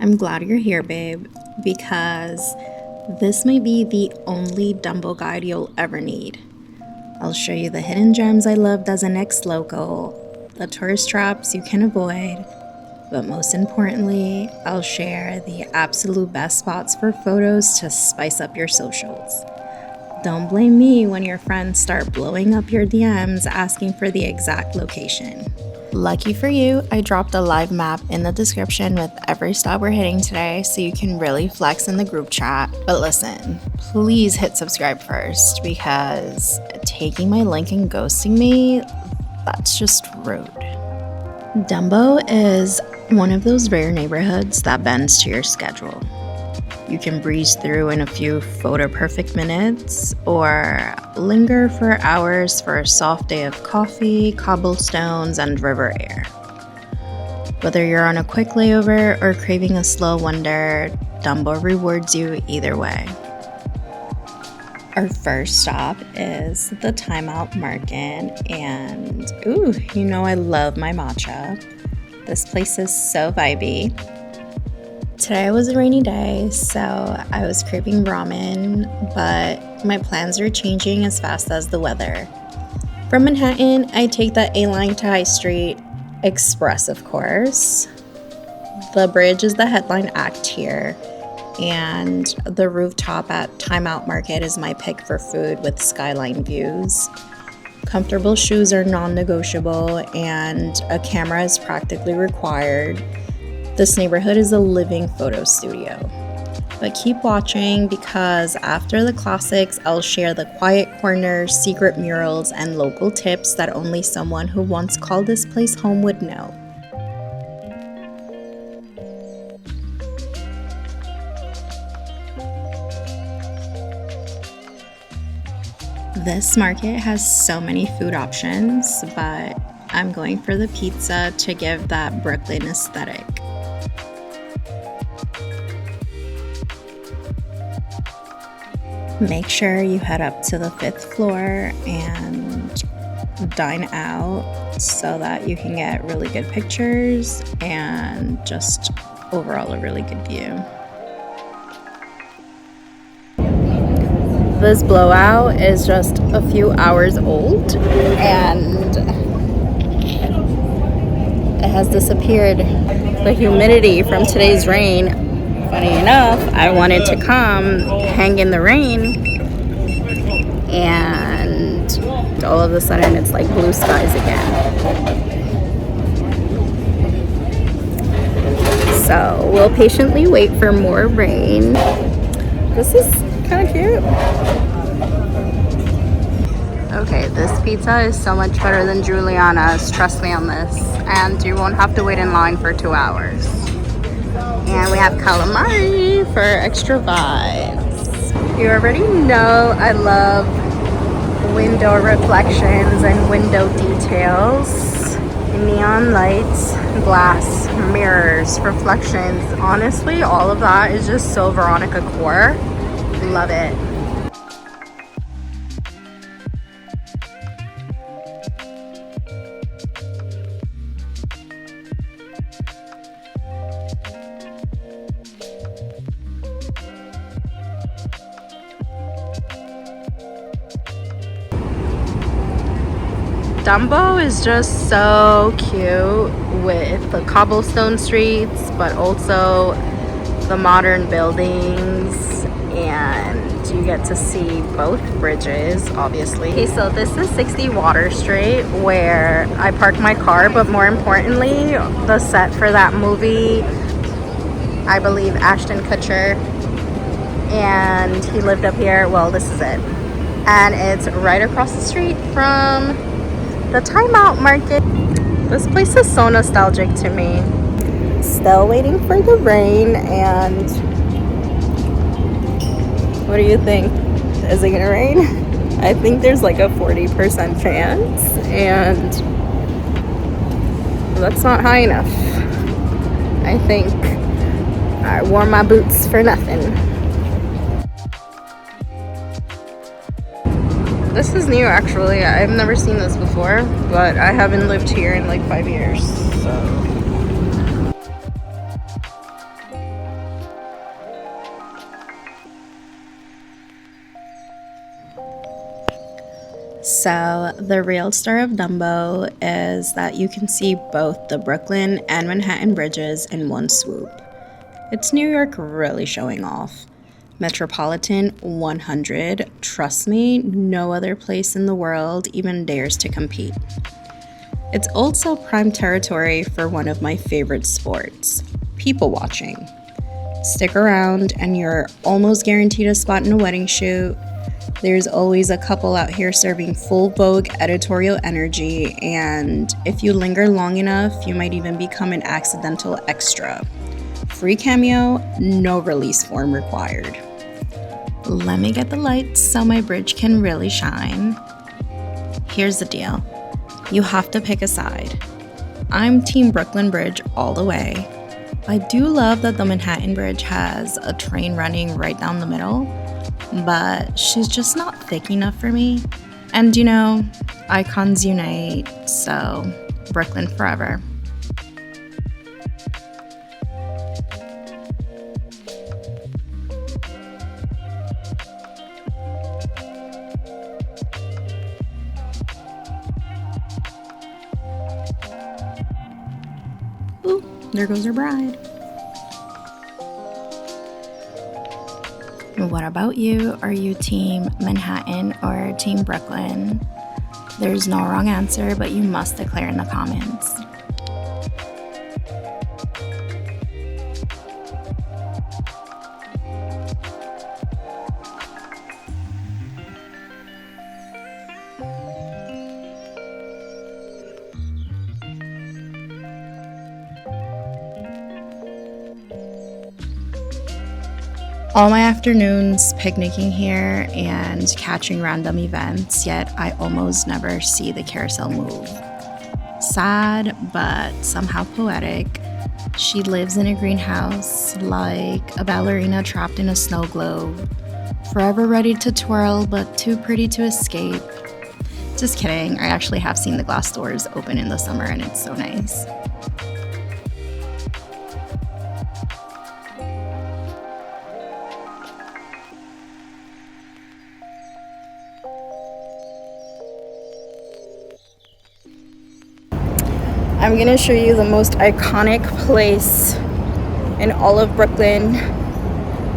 I'm glad you're here, babe, because this might be the only Dumbo guide you'll ever need. I'll show you the hidden gems I loved as an ex-local, the tourist traps you can avoid, but most importantly, I'll share the absolute best spots for photos to spice up your socials. Don't blame me when your friends start blowing up your DMs asking for the exact location. Lucky for you, I dropped a live map in the description with every stop we're hitting today so you can really flex in the group chat. But listen, please hit subscribe first because taking my link and ghosting me, that's just rude. Dumbo is one of those rare neighborhoods that bends to your schedule. You can breeze through in a few photo-perfect minutes or linger for hours for a soft day of coffee, cobblestones, and river air. Whether you're on a quick layover or craving a slow wonder, Dumbo rewards you either way. Our first stop is the Timeout Market, and you know I love my matcha. This place is so vibey. Today was a rainy day, so I was craving ramen, but my plans are changing as fast as the weather. From Manhattan, I take the A-line to High Street Express, of course. The bridge is the headline act here, and the rooftop at Timeout Market is my pick for food with skyline views. Comfortable shoes are non-negotiable, and a camera is practically required. This neighborhood is a living photo studio. But keep watching because after the classics, I'll share the quiet corners, secret murals, and local tips that only someone who once called this place home would know. This market has so many food options, but I'm going for the pizza to give that Brooklyn aesthetic. Make sure you head up to the 5th floor and dine out so that you can get really good pictures and just overall a really good view. This blowout is just a few hours old and it has disappeared. The humidity from today's rain, funny enough, I wanted to come hang in the rain and all of a sudden it's like blue skies again. So we'll patiently wait for more rain. This is kind of cute. Okay, this pizza is so much better than Giuliana's, trust me on this, and you won't have to wait in line for 2 hours. And we have calamari for extra vibes. You already know I love window reflections and window details. Neon lights, glass, mirrors, reflections. Honestly, all of that is just so Veronica core. Love it. Dumbo is just so cute with the cobblestone streets, but also the modern buildings, and you get to see both bridges, obviously. Okay, so this is 60 Water Street where I parked my car, but more importantly, the set for that movie, I believe Ashton Kutcher, and he lived up here. Well, this is it. And it's right across the street from the Timeout Market. This place is so nostalgic to me. Still waiting for the rain, and what do you think? Is it gonna rain? I think there's like a 40% chance, and that's not high enough. I think I wore my boots for nothing. This is new, actually. I've never seen this before, but I haven't lived here in like 5 years, so. So, the real star of Dumbo is that you can see both the Brooklyn and Manhattan bridges in one swoop. It's New York really showing off. Metropolitan 100, trust me, no other place in the world even dares to compete. It's also prime territory for one of my favorite sports, people watching. Stick around and you're almost guaranteed a spot in a wedding shoot. There's always a couple out here serving full Vogue editorial energy, and if you linger long enough, you might even become an accidental extra. Free cameo, no release form required. Let me get the lights so my bridge can really shine. Here's the deal. You have to pick a side. I'm Team Brooklyn Bridge all the way. I do love that the Manhattan Bridge has a train running right down the middle, but she's just not thick enough for me. And you know, icons unite, so Brooklyn forever. Ooh, there goes our bride. What about you? Are you Team Manhattan or Team Brooklyn? There's no wrong answer, but you must declare in the comments. All my afternoons picnicking here and catching random events, yet I almost never see the carousel move. Sad, but somehow poetic. She lives in a greenhouse like a ballerina trapped in a snow globe, forever ready to twirl but too pretty to escape. Just kidding, I actually have seen the glass doors open in the summer and it's so nice. I'm gonna show you the most iconic place in all of Brooklyn,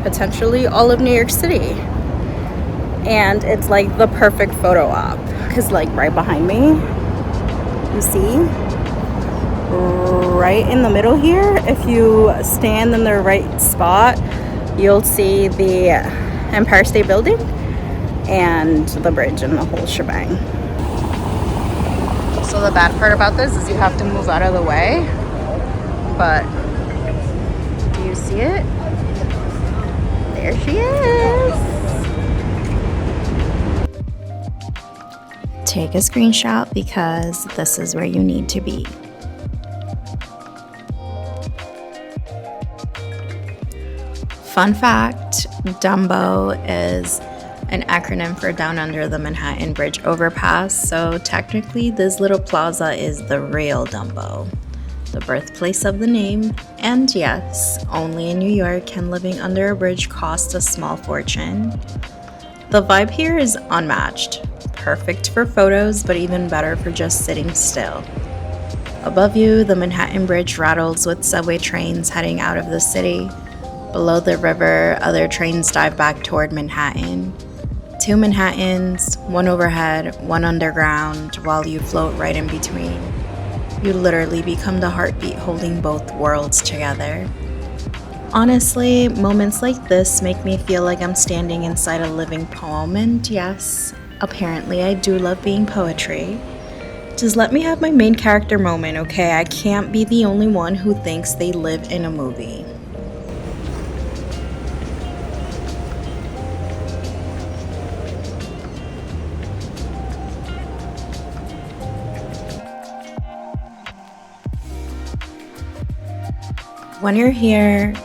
potentially all of New York City. And it's like the perfect photo op, because like right behind me, you see, right in the middle here, if you stand in the right spot, you'll see the Empire State Building and the bridge and the whole shebang. So the bad part about this is you have to move out of the way, but do you see it? There she is. Take a screenshot because this is where you need to be. Fun fact, DUMBO is an acronym for Down Under the Manhattan Bridge Overpass, so technically this little plaza is the real Dumbo, the birthplace of the name. And yes, only in New York can living under a bridge cost a small fortune. The vibe here is unmatched, perfect for photos, but even better for just sitting still. Above you, the Manhattan Bridge rattles with subway trains heading out of the city. Below the river, other trains dive back toward Manhattan. 2 Manhattans, one overhead, one underground, while you float right in between. You literally become the heartbeat holding both worlds together. Honestly, moments like this make me feel like I'm standing inside a living poem, and yes, apparently I do love being poetry. Just let me have my main character moment, okay? I can't be the only one who thinks they live in a movie. When you're here,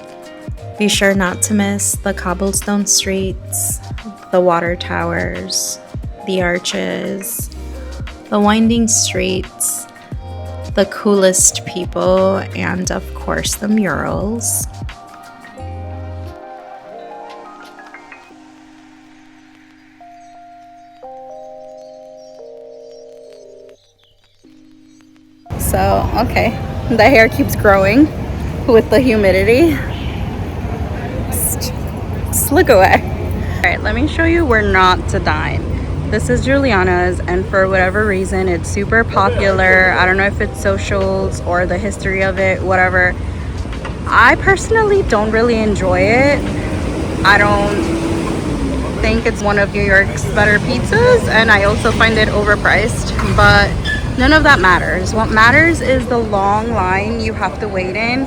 be sure not to miss the cobblestone streets, the water towers, the arches, the winding streets, the coolest people, and of course the murals. So, okay. The hair keeps growing with the humidity. Just look away. Alright, let me show you where not to dine. This is Juliana's, and for whatever reason, it's super popular. I don't know if it's socials or the history of it, whatever. I personally don't really enjoy it. I don't think it's one of New York's better pizzas, and I also find it overpriced, but none of that matters. What matters is the long line you have to wait in.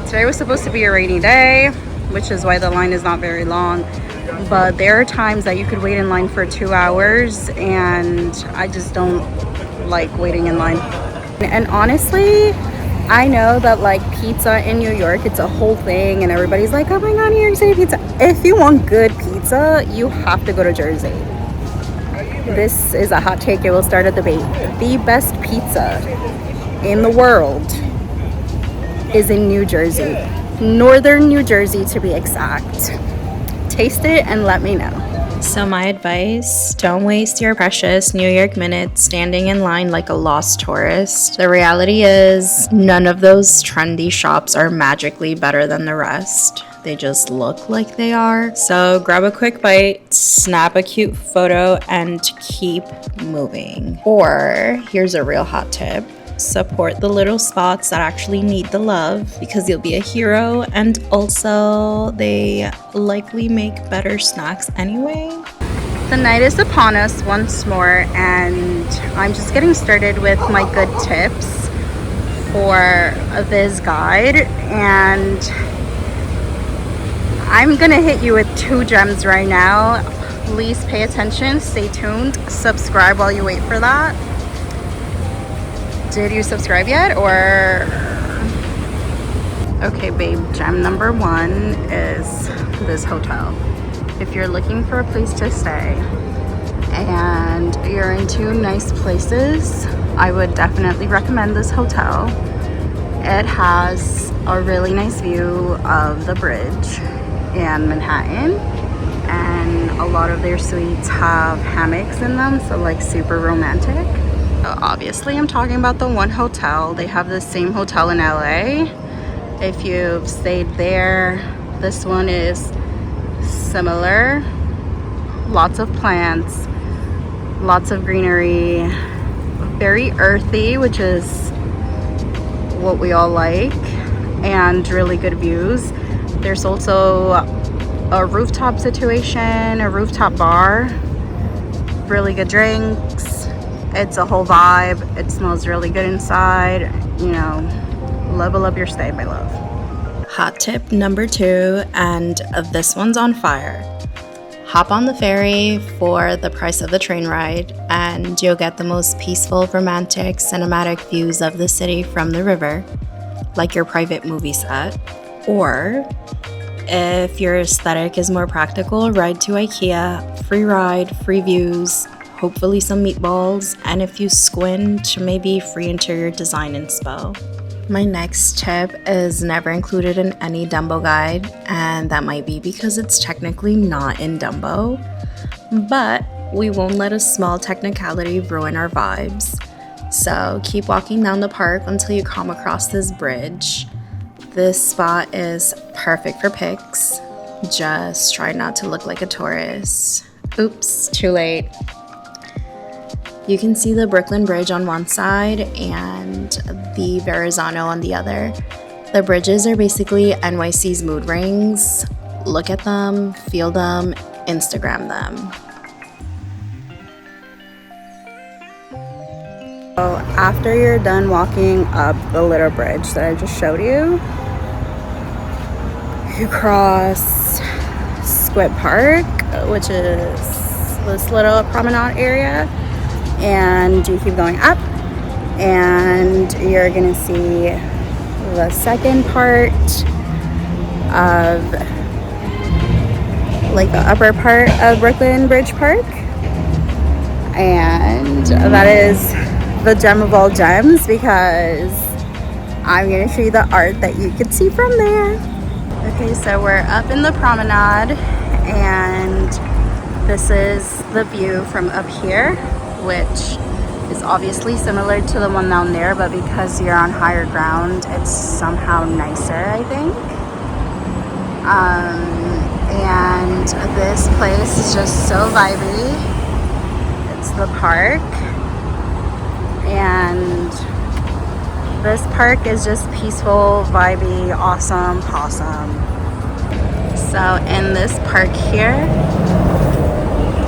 Today was supposed to be a rainy day, which is why the line is not very long, but there are times that you could wait in line for 2 hours, and I just don't like waiting in line. And honestly, I know that like pizza in New York, it's a whole thing, and everybody's like, oh my god, New York City pizza. If you want good pizza, you have to go to Jersey. This is a hot take, it will start a debate. The best pizza in the world is in New Jersey. Northern New Jersey, to be exact. Taste it and let me know. So my advice, don't waste your precious New York minutes standing in line like a lost tourist. The reality is none of those trendy shops are magically better than the rest. They just look like they are. So grab a quick bite, snap a cute photo, and keep moving. Or here's a real hot tip. Support the little spots that actually need the love, because you'll be a hero, and also they likely make better snacks anyway. The night is upon us once more, and I'm just getting started with my good tips for this guide, and I'm gonna hit you with 2 gems right now. Please pay attention, stay tuned, subscribe while you wait for that. Did you subscribe yet, or? Okay, babe, gem number 1 is this hotel. If you're looking for a place to stay and you're into nice places, I would definitely recommend this hotel. It has a really nice view of the bridge and Manhattan, and a lot of their suites have hammocks in them, so like super romantic. Obviously, I'm talking about the one hotel. They have the same hotel in LA. If you've stayed there, this one is similar. Lots of plants, lots of greenery, very earthy, which is what we all like, and really good views. There's also a rooftop situation, a rooftop bar, really good drinks. It's a whole vibe. It smells really good inside. You know, level up your stay, my love. Hot tip number 2, and this one's on fire. Hop on the ferry for the price of the train ride, and you'll get the most peaceful, romantic, cinematic views of the city from the river, like your private movie set. Or, if your aesthetic is more practical, ride to IKEA, free ride, free views, hopefully some meatballs, and if you squint, maybe free interior design inspo. My next tip is never included in any Dumbo guide, and that might be because it's technically not in Dumbo, but we won't let a small technicality ruin our vibes. So keep walking down the park until you come across this bridge. This spot is perfect for pics. Just try not to look like a tourist. Oops, too late. You can see the Brooklyn Bridge on one side and the Verrazano on the other. The bridges are basically NYC's mood rings. Look at them, feel them, Instagram them. So after you're done walking up the little bridge that I just showed you, you cross Squid Park, which is this little promenade area, and you keep going up, and you're gonna see the second part of like the upper part of Brooklyn Bridge Park, and that is the gem of all gems, because I'm gonna show you the art that you can see from there. Okay, so we're up in the promenade, and this is the view from up here, which is obviously similar to the one down there, but because you're on higher ground, it's somehow nicer, I think. And this place is just so vibey. It's the park, and this park is just peaceful, vibey, awesome, possum. So in this park here,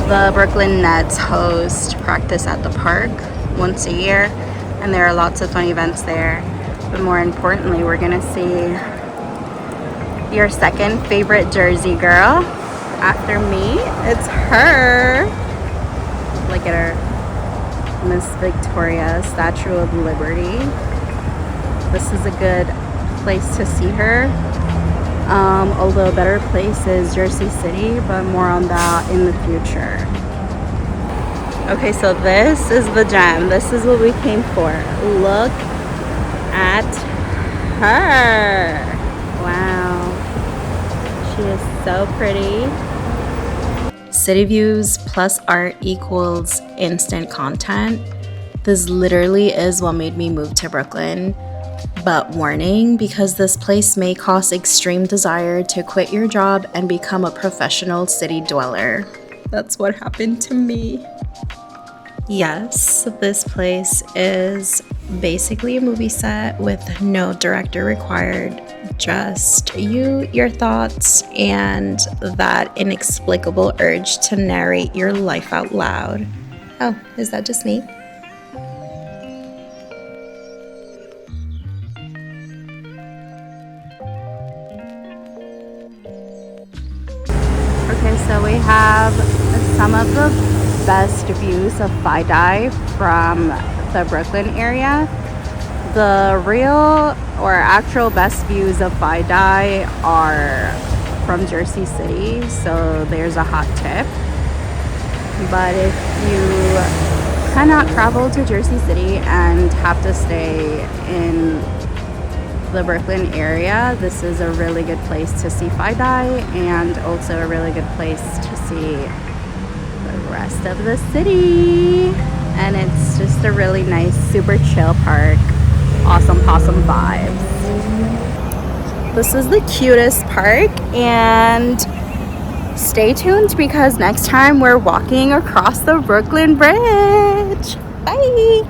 the Brooklyn Nets host practice at the park once a year, and there are lots of fun events there. But more importantly, we're gonna see your second favorite Jersey girl. After me, it's her. Look at her. Miss Victoria, Statue of Liberty. This is a good place to see her. Although a better place is Jersey City, but more on that in the future. Okay, so this is the gem. This is what we came for. Look at her. Wow. She is so pretty. City views plus art equals instant content. This literally is what made me move to Brooklyn. But warning, because this place may cause extreme desire to quit your job and become a professional city dweller. That's what happened to me. Yes, this place is basically a movie set with no director required. Just you, your thoughts, and that inexplicable urge to narrate your life out loud. Oh, is that just me? Okay, so we have some of the best views of FiDi from the Brooklyn area. The real or actual best views of FiDi are from Jersey City, so there's a hot tip. But if you cannot travel to Jersey City and have to stay in the Brooklyn area, this is a really good place to see FiDi, and also a really good place to see the rest of the city. And it's just a really nice, super chill park. Awesome possum vibes. This is the cutest park, and stay tuned because next time we're walking across the Brooklyn Bridge. Bye!